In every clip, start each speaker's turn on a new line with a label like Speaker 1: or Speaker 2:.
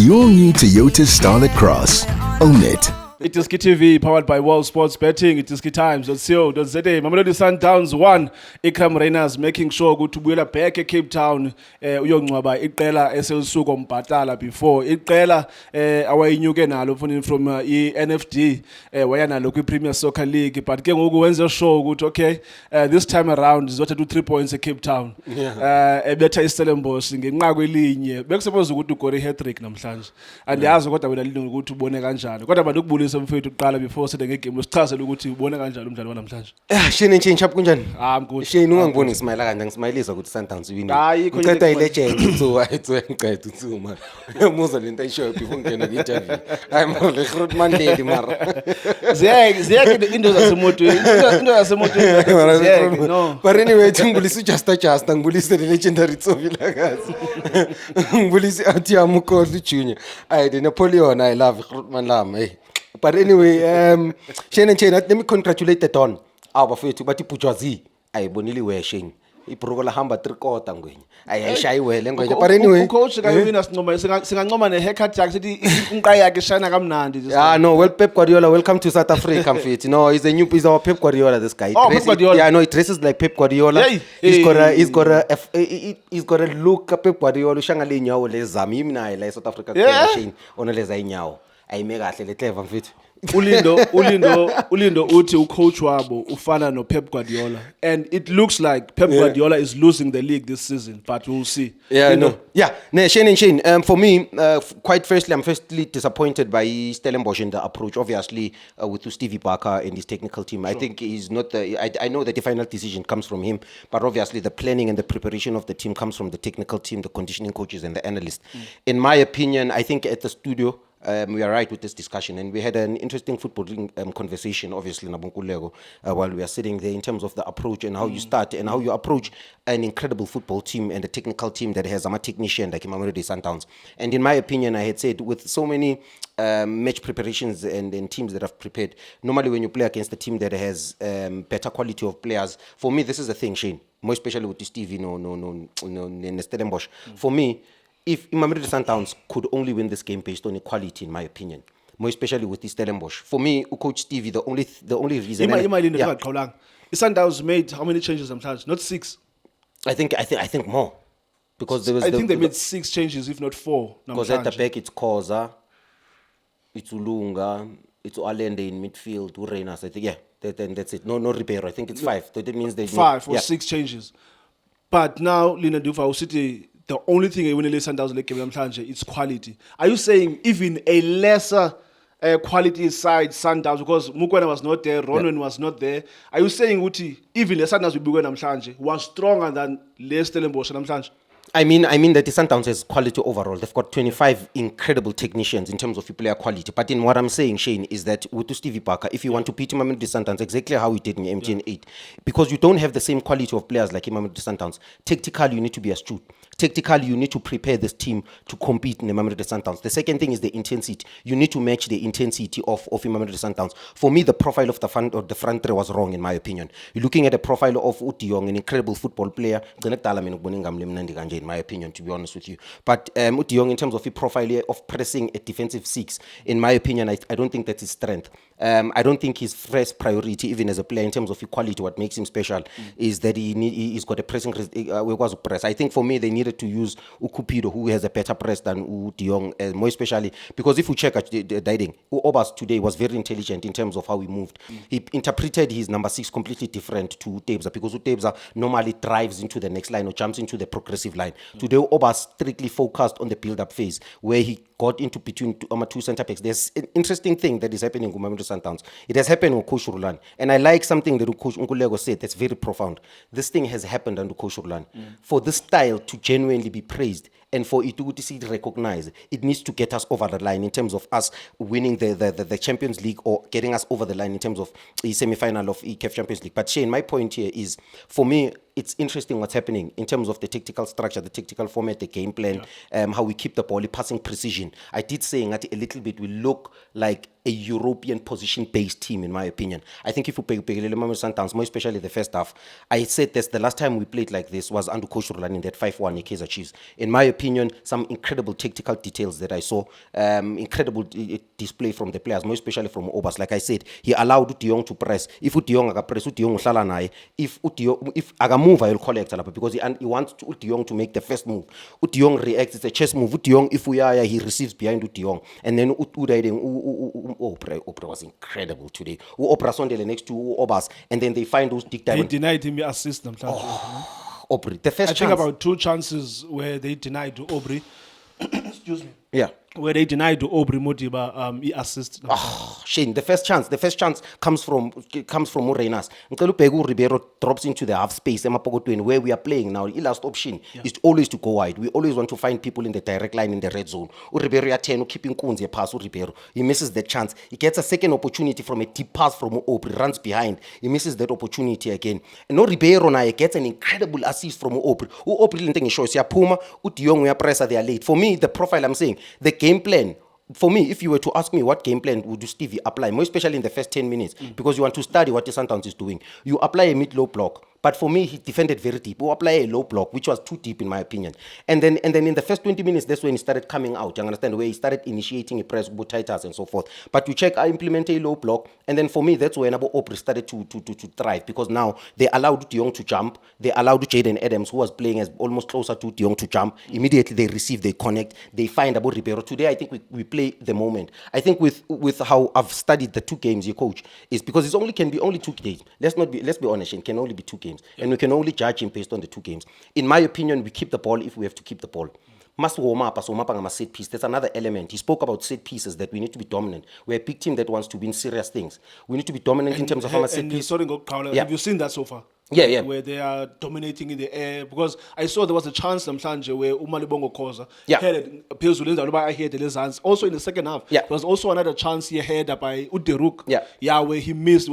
Speaker 1: your new Toyota Starlet Cross. Own it.
Speaker 2: iDiskiTV powered by World Sports Betting. iDiskiTimes.co.za. Mamelodi Sundowns 1. Ikram Rainers making sure ukuthi ubuyela back eCape Town uyongcwaba iqela eselisuka umbhatala before iqela awayinyuke nalo from iNFD waya nalo kwiPremier Soccer League, but ke ngoku wenze show ukuthi okay this time around izothatha 3 points eCape Town. Ebetha iStellenbosch ngenqako elinye. Bekusebenza ukuthi ugore hat-trick namhlanje. Andiyazi kodwa wena Lindo ukuthi ubone kanjani. Kodwa abantu ukubulisa mfethu uqala before sithe ngegame usichazela ukuthi ubone kanjani umdlalo wanamhlanje.
Speaker 3: Shane chap kunjani?
Speaker 2: Good.
Speaker 3: Shane ungangiboni ngismayela kanje ngismayelisa ukuthi Sundowns win. Uceda ilegend so ngiceda uthuma. Uyamuzwa lento ayishoyo before ngena kwi-interview. Hayi manje Grootman lady mara.
Speaker 2: Ziyeke into zasemotweni. Into zasemotweni. No.
Speaker 3: But anyway ngibulisa just ngibulisa le legendary Tsovila kazi. Ngibulisa athi amukhosi Junior. The Napoleon I love Grootman lam. Hey. But anyway, Shane, let me congratulate the Don. Our fethu bathi Bujwazi ayibonile we Shane. Ibruko lahamba 3/4 ngwenye. Ayishayi wele ngwenye. But anyway,
Speaker 2: coach ka wina sincoma singancoma ne haircut yakhe sithi inqa yakhe shana kamnandi.
Speaker 3: No, well Pep Guardiola, welcome to South Africa mfethu. No, he's our Pep Guardiola this guy.
Speaker 2: Pep Guardiola.
Speaker 3: Yeah, no, he dresses like Pep Guardiola. He's got a look Pep Guardiola ushangale inyawo lezami yimi naye la South Africa Shane onoleza inyawo. Ayime kahle le clever mfethu.
Speaker 2: Ulindo uthi ucoach wabo ufana no Pep Guardiola, and it looks like Pep Guardiola is losing the league this season, but we'll see.
Speaker 3: Shane. For me, quite firstly, I'm firstly disappointed by Stellenbosch in the approach. Obviously, with Stevie Barker and his technical team, I think he's not. I know that the final decision comes from him, but obviously the planning and the preparation of the team comes from the technical team, the conditioning coaches, and the analysts. In my opinion, I think at the studio. We are right with this discussion, and we had an interesting footballing conversation, obviously, while we are sitting there in terms of the approach and how you start and how you approach an incredible football team and a technical team that has a technician like Mamelodi Sundowns. And in my opinion, I had said with so many match preparations and teams that have prepared, normally when you play against a team that has better quality of players, for me, this is the thing, Shane, more especially with Stevie, in Stellenbosch. For me, if Mamelodi Sundowns could only win this game based on equality, in my opinion, more especially with this Stellenbosch, for me, Coach Stevie, the only reason.
Speaker 2: Sundowns made how many changes sometimes? Not 6.
Speaker 3: I think more, because there was.
Speaker 2: I think they made 6 changes, if not 4.
Speaker 3: Because at the back it's Koza, it's Ulunga, it's Allende in midfield, Urenas. I think that's it. No Ribeiro. I think it's 5. That means they
Speaker 2: 5 or 6 changes. But now Lina Dufa City. The only thing I want to listen to is quality. Are you saying even a lesser quality side Sundowns, because Mukwena was not there, Ronwen was not there? Are you saying even the Sundowns will be going was stronger than Stellenbosch namhlanje?
Speaker 3: I mean that the Sundowns has quality overall. They've got 25 incredible technicians in terms of player quality. But in what I'm saying, Shane, is that with Stevie Barker, if you want to beat Mamelodi Sundowns, exactly how we did in MTN 8, because you don't have the same quality of players like Mamelodi Sundowns. Tactically, you need to be astute. Tactically, you need to prepare this team to compete in the Mamelodi Sundowns. The second thing is the intensity. You need to match the intensity of Mamelodi Sundowns. For me, the profile of the front three was wrong, in my opinion. You're looking at the profile of Utiyong, an incredible football player. In my opinion, to be honest with you. But Utiyong, in terms of the profile of pressing a defensive 6, in my opinion, I don't think that's his strength. I don't think his first priority, even as a player, in terms of quality, what makes him special is that he's got a pressing press. I think for me, they needed to use Ukupido, who has a better press than Utiyong, more especially because if you check at the Diding, Obas today was very intelligent in terms of how he moved. He interpreted his number 6 completely different to Utebza, because Utebza normally drives into the next line or jumps into the progressive line. Today, Obas strictly focused on the build-up phase, where he got into between two center backs. There's an interesting thing that is happening with Mamelodi Sundowns. It has happened with Coach Rulan. And I like something that Coach Nkulego said that's very profound. This thing has happened under Coach Rulan. For this style to genuinely be praised, and for it to see recognized, it needs to get us over the line in terms of us winning the Champions League, or getting us over the line in terms of the semi-final of ECAF Champions League. But Shane, my point here is, for me, it's interesting what's happening in terms of the tactical structure, the tactical format, the game plan, how we keep the ball, passing precision. I did say that a little bit we look like a European position-based team, in my opinion. I think if you pick Mamelodi Sundowns, more especially the first half, I said this, the last time we played like this was under Coach Roland in that 5-1 Kaizer Chiefs. In my opinion, some incredible tactical details that I saw, incredible display from the players, more especially from Obas. Like I said, he allowed De Jong to press. If De Jong aga press, De Jong uhlala naye. If aga move, I'll collect because he wants De Jong to make the first move. De Jong reacts, it's a chess move. De Jong, if he receives behind De Jong. And then Oprah was incredible today. Oprah Sondele next to Obas, and then they find those dick diamond.
Speaker 2: They denied him the assist.
Speaker 3: Aubrey, the first
Speaker 2: I
Speaker 3: chance.
Speaker 2: think about 2 chances where they denied to Aubrey. Excuse me.
Speaker 3: Yeah.
Speaker 2: Where they denied to Aubrey Modiba he assist.
Speaker 3: Shane, the first chance comes from Urenas. Ribeiro drops into the half space where we are playing now. The last option is always to go wide. We always want to find people in the direct line in the red zone. Ribeiro at 10 keeping Kunze pass Ribeiro. He misses the chance. He gets a second opportunity from a deep pass from Aubrey, runs behind. He misses that opportunity again. And no Ribeiro now gets an incredible assist from Aubrey. Aubrey didn't think shows Puma, De Jong we are pressure they are late. For me, the profile I'm saying, the game plan. For me, if you were to ask me what game plan would Stevie apply, more especially in the first 10 minutes, because you want to study what the Sundowns is doing, you apply a mid-low block. But for me, he defended very deep. We apply a low block, which was too deep in my opinion. And then in the first 20 minutes, that's when he started coming out. You understand? Where he started initiating a press with Titus and so forth. But you check, I implement a low block. And then for me, that's when Aubrey started to thrive. Because now they allowed De Jong to jump. They allowed Jaden Adams, who was playing as almost closer to De Jong, to jump. Immediately they receive, they connect. They find about Ribeiro. Today, I think we play the moment. I think with how I've studied the 2 games, your coach, is because can be only 2 games. Let's be honest, it can only be 2 games. And we can only judge him based on the 2 games. In my opinion, we keep the ball if we have to keep the ball. Must warm up a set piece. That's another element. He spoke about set pieces, that we need to be dominant. We're a big team that wants to win serious things. We need to be dominant in terms of our set piece.
Speaker 2: Have you seen that so far?
Speaker 3: Yeah.
Speaker 2: Where they are dominating in the air. Because I saw there was a chance namhlanje where Umalibongo Koza headed also in the second half.
Speaker 3: Yeah.
Speaker 2: There was also another chance he had by Uderuk.
Speaker 3: Yeah.
Speaker 2: Where he missed.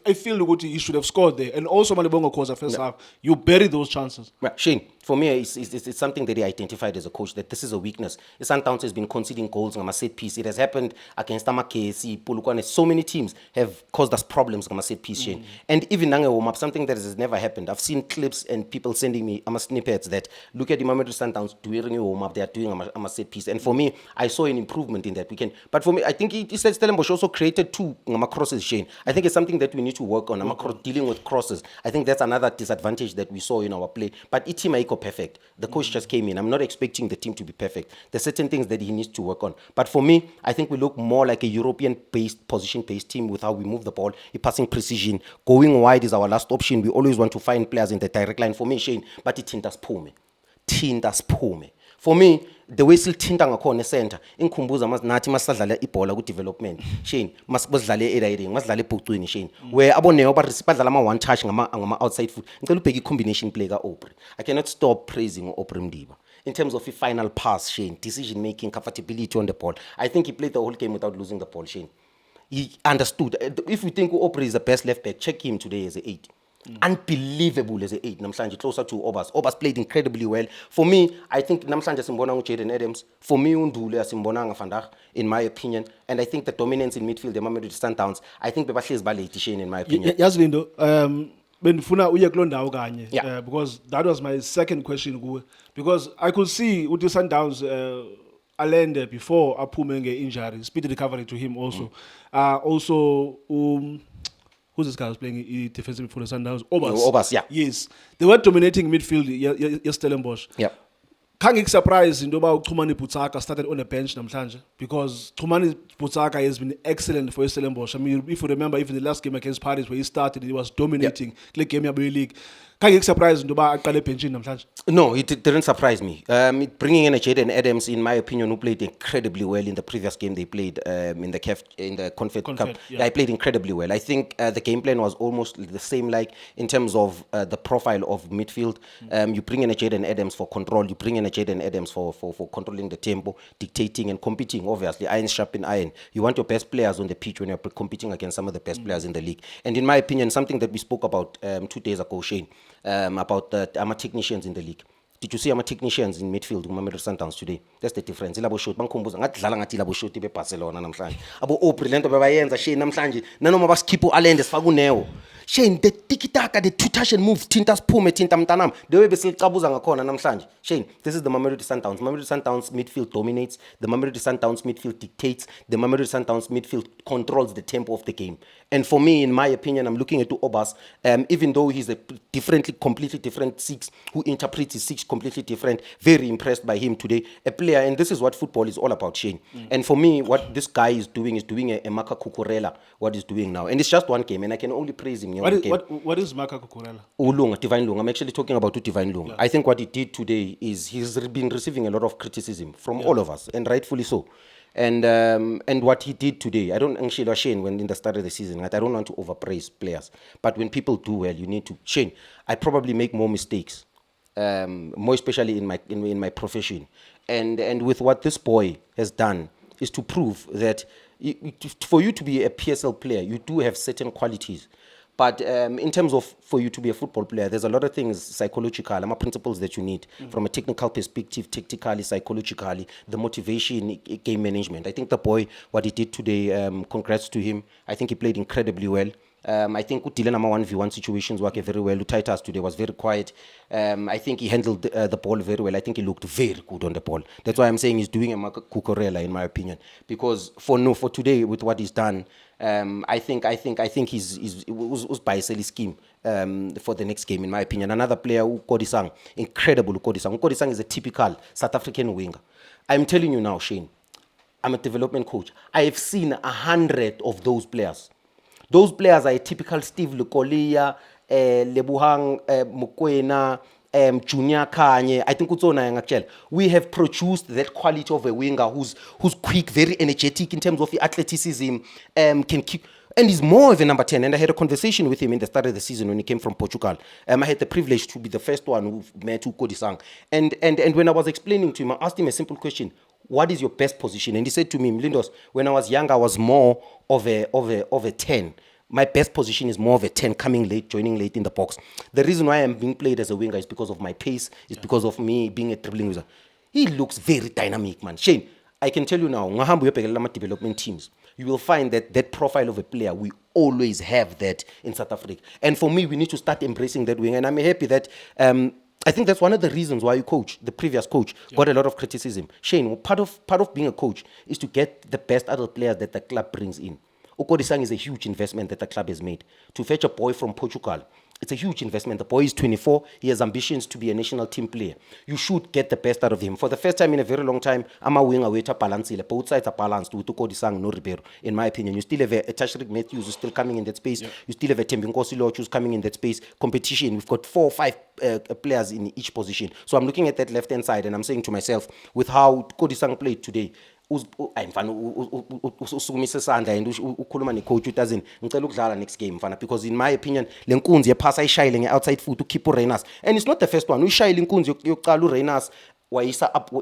Speaker 2: I feel he should have scored there. And also Malibongo Koza first half. You bury those chances.
Speaker 3: Shane, for me, it's something that he identified as a coach, that this is a weakness. The Sundowns has been conceding goals on a set piece. It has happened against KC, Polokwane. So many teams have caused us problems on a set piece, Shane. And even Nange warm up, something that has never happened. I've seen clips and people sending me snippets that look at the Mamelodi Sundowns during a warm up, they are doing a set piece. And for me, I saw an improvement in that weekend. But for me, I think he said Stellenbosch also created 2 crosses, Shane. I think it's something that we need to work on. Dealing with crosses. I think that's another disadvantage that we saw in our play. But it's team perfect. The coach just came in. I'm not expecting the team to be perfect. There's certain things that he needs to work on. But for me, I think we look more like a European-based, position-based team with how we move the ball, passing precision. Going wide is our last option. We always want to find players in the direct line. For me, Shane, but it tintas pume. For me, the way still tinta ngakhona center inkhumbuza nathi masadlala ibhola ku development Shane masibodlale editing masidlala ebhucwini Shane where aboneo ba badlala ama one touch ngama outside foot ngicela ubheke combination play ka Aubrey. I cannot stop praising Aubrey Mdiba in terms of the final pass, Shane, decision making, comfortability on the ball. I think he played the whole game without losing the ball, Shane. He understood. If we think Aubrey is the best left back, check him today as an 8. Unbelievable as an 8. Namhlanje closer to Obas. Obas played incredibly well. For me, I think Namhlanje simbona Jaden Adams. For me, Undule simbona Vandag, in my opinion. And I think the dominance in midfield, the Mamelodi Sundowns, I think Bebahle is ballet, Shane, in my opinion.
Speaker 2: Yes, Lindo. Benifuna uye kulo ndawo kanye because that was my second question kuwe, because I could see uthi Sundowns alende before aphume nge-injury, speed recovery to him also. Who's this guy who's playing defensive for the Sundowns?
Speaker 3: Obas, yeah.
Speaker 2: Yes. They were dominating midfield, Stellenbosch.
Speaker 3: Yeah.
Speaker 2: Can't get surprised in Doba Tumani Putsaka started on the bench namhlanje, because Tumani Putsaka has been excellent for Stellenbosch. I mean, if you remember, even the last game against Paris where he started, he was dominating. Click game league. Can't get surprised in Doba akale bench namhlanje.
Speaker 3: No, it didn't surprise me. Bringing in a Jaden Adams, in my opinion, who played incredibly well in the previous game they played in the Confed Cup. Yeah, he played incredibly well. I think the game plan was almost the same, like in terms of the profile of midfield. You bring in a Jaden Adams for control. You bring in a Jaden Adams for controlling the tempo, dictating and competing. Obviously, iron sharpen iron. You want your best players on the pitch when you're competing against some of the best players in the league. And in my opinion, something that we spoke about 2 days ago, Shane, about the technicians in the league. Did you see our technicians in midfield Mamelodi Sundowns today? That's the difference. Ilabo shot bangikhumbuza ngadlala ngathi ilabo shot beBarcelona namhlanje. Abo Aubrey lento bebayenza Shane namhlanje. Nanoma baskipho alende sifaku Neo. Shane the tiki-taka, the two-touch and move, thinta sphume, thinta mtanam. The way besilicabuza ngakhona namhlanje. Shane, this is the Mamelodi Sundowns. Mamelodi Sundowns midfield dominates. The Mamelodi Sundowns midfield dictates. The Mamelodi Sundowns midfield controls the tempo of the game. And for me, in my opinion, I'm looking at Obas, even though he's a completely different six, who interprets his six completely different, very impressed by him today. A player, and this is what football is all about, Shane. And for me, what this guy is doing a Maka Cucurella, what he's doing now. And it's just one game, and I can only praise him.
Speaker 2: What is Maka Cucurella?
Speaker 3: Ulunga, Divine Lunga. I'm actually talking about Divine Lunga. Yeah. I think what he did today is he's been receiving a lot of criticism from all of us, and rightfully so. And what he did today, I don't actually Shane when in the start of the season, I don't want to overpraise players, but when people do well, you need to Shane. I probably make more mistakes, more especially in my profession, and with what this boy has done is to prove that for you to be a PSL player, you do have certain qualities. But in terms of for you to be a football player, there's a lot of things psychological, principles that you need from a technical perspective, tactically, psychologically, the motivation, game management. I think the boy, what he did today, congrats to him. I think he played incredibly well. I think Utilena 1v1 situations work very well. Titus today was very quiet. I think he handled the ball very well. I think he looked very good on the ball. That's why I'm saying he's doing a Cucurella in my opinion. Because for today with what he's done, I think he's by a scheme for the next game in my opinion. Another player, Ukodisang, incredible Ukodisang. Ukodisang is a typical South African winger. I'm telling you now, Shane, I'm a development coach. I have seen 100 of those players. Those players are a typical Steve Lukolia, Lebuhang, Mukwena, Junior Kanye. I think we have produced that quality of a winger who's quick, very energetic in terms of the athleticism, can kick. And he's more of a number 10. And I had a conversation with him in the start of the season when he came from Portugal. I had the privilege to be the first one who met Ukodisang. And when I was explaining to him, I asked him a simple question. What is your best position? And he said to me, Lindos, when I was young, I was more of a 10. My best position is more of a 10, coming late, joining late in the box. The reason why I'm being played as a winger is because of my pace, it's because of me being a dribbling wizard. He looks very dynamic, man. Shane, I can tell you now, development teams, you will find that profile of a player, we always have that in South Africa. And for me, we need to start embracing that wing. And I'm happy that I think that's one of the reasons why the previous coach, got a lot of criticism. Shane, part of being a coach is to get the best out of the players that the club brings in. Ukodisang is a huge investment that the club has made. To fetch a boy from Portugal, it's a huge investment. The boy is 24. He has ambitions to be a national team player. You should get the best out of him. For the first time in a very long time, I'm a winger with a balance. Both sides are balanced with Ukodisang, no Ribeiro. In my opinion, you still have a Tashrik Matthews who's still coming in that space. Yeah. You still have a Tembinkosi Loch who's coming in that space. Competition, we've got 4 or 5 players in each position. So I'm looking at that left-hand side and I'm saying to myself, with how Ukodisang played today, usukumise isandla and ukhuluma necoach utazini ngicela ukudlala next game mfana, because in my opinion le nkunzi yephasa ayishayile nge-outside foot ukhipha uReyners, and it's not the first one uyishayile inkunzi yokuqala uReyners wayisa up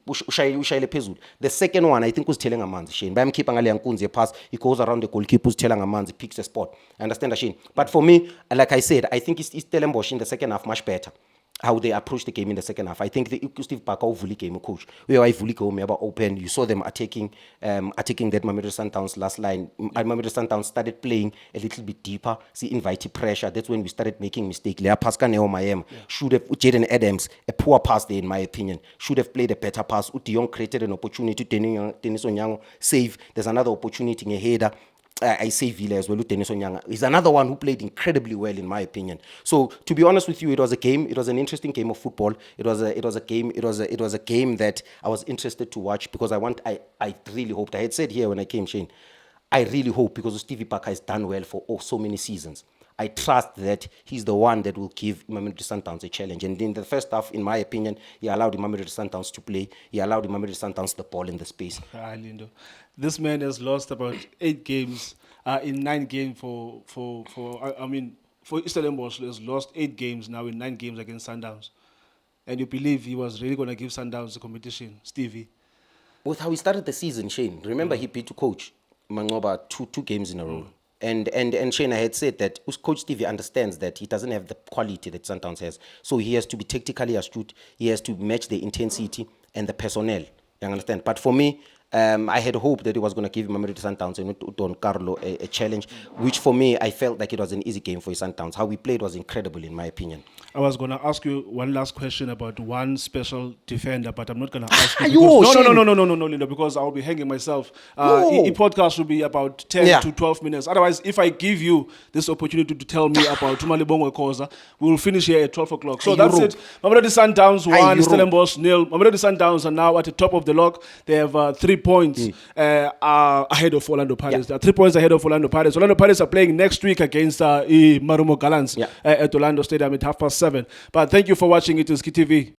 Speaker 3: ushayile phezulu. The second one I think uzithele ngamanzi Shane, bayamkhipha ngale nkunzi yephasa, he goes around the goalkeeper uzithela ngamanzi, picks a spot. I understand Shane, but for me, like I said, I think it's Stellenbosch in the second half much better. How they approach the game in the second half. I think the Steve Parker Vuli game coach. We are Vuli game open. You saw them attacking that Mamelodi Sundowns last line. Mamelodi Sundowns started playing a little bit deeper. See, invited pressure. That's when we started making mistakes. Lea Pascal Neo Mayem should have Jaden Adams, a poor pass there in my opinion. Should have played a better pass. Dion created an opportunity. Dennis Onyango save. There's another opportunity in a header. I say Villa as well. Dennis Onyanga is another one who played incredibly well in my opinion. So to be honest with you, it was a game. It was an interesting game of football. It was a game that I was interested to watch because I really hoped. I had said here when I came, Shane, I really hope, because Stevie Parker has done well for so many seasons. I trust that he's the one that will give Mamelodi Sundowns a challenge. And in the first half, in my opinion, he allowed Mamelodi Sundowns to play. He allowed Mamelodi Sundowns the ball in the space.
Speaker 2: Lindo. This man has lost about 8 games in 9 games for Stellenbosch. He has lost 8 games now in 9 games against Sundowns. And you believe he was really going to give Sundowns the competition, Stevie?
Speaker 3: With how he started the season, Shane, remember he beat to coach Mangoba two games in a row. And Shane, I had said that Coach Stevie understands that he doesn't have the quality that Sundowns has. So he has to be tactically astute. He has to match the intensity and the personnel. You understand? But for me, I had hoped that he was going to give Mamelodi Sundowns and Don Carlo a challenge, which for me, I felt like it was an easy game for Sundowns. How we played was incredible, in my opinion.
Speaker 2: I was going to ask you one last question about one special defender, but I'm not going to ask you. No, Lindo, because I'll be hanging myself. The podcast will be about 10 to 12 minutes. Otherwise, if I give you this opportunity to tell me about Tumalibongo Koza, we will finish here at 12 o'clock. So that's it. Mamelodi Sundowns 1, Stellenbosch 0. Mamelodi Sundowns are now at the top of the log. They have 3 points ahead of Orlando Pirates. They are 3 points ahead of Orlando Pirates. Orlando Pirates are playing next week against Marumo Gallants at Orlando Stadium at 7:30. But thank you for watching iDiski TV.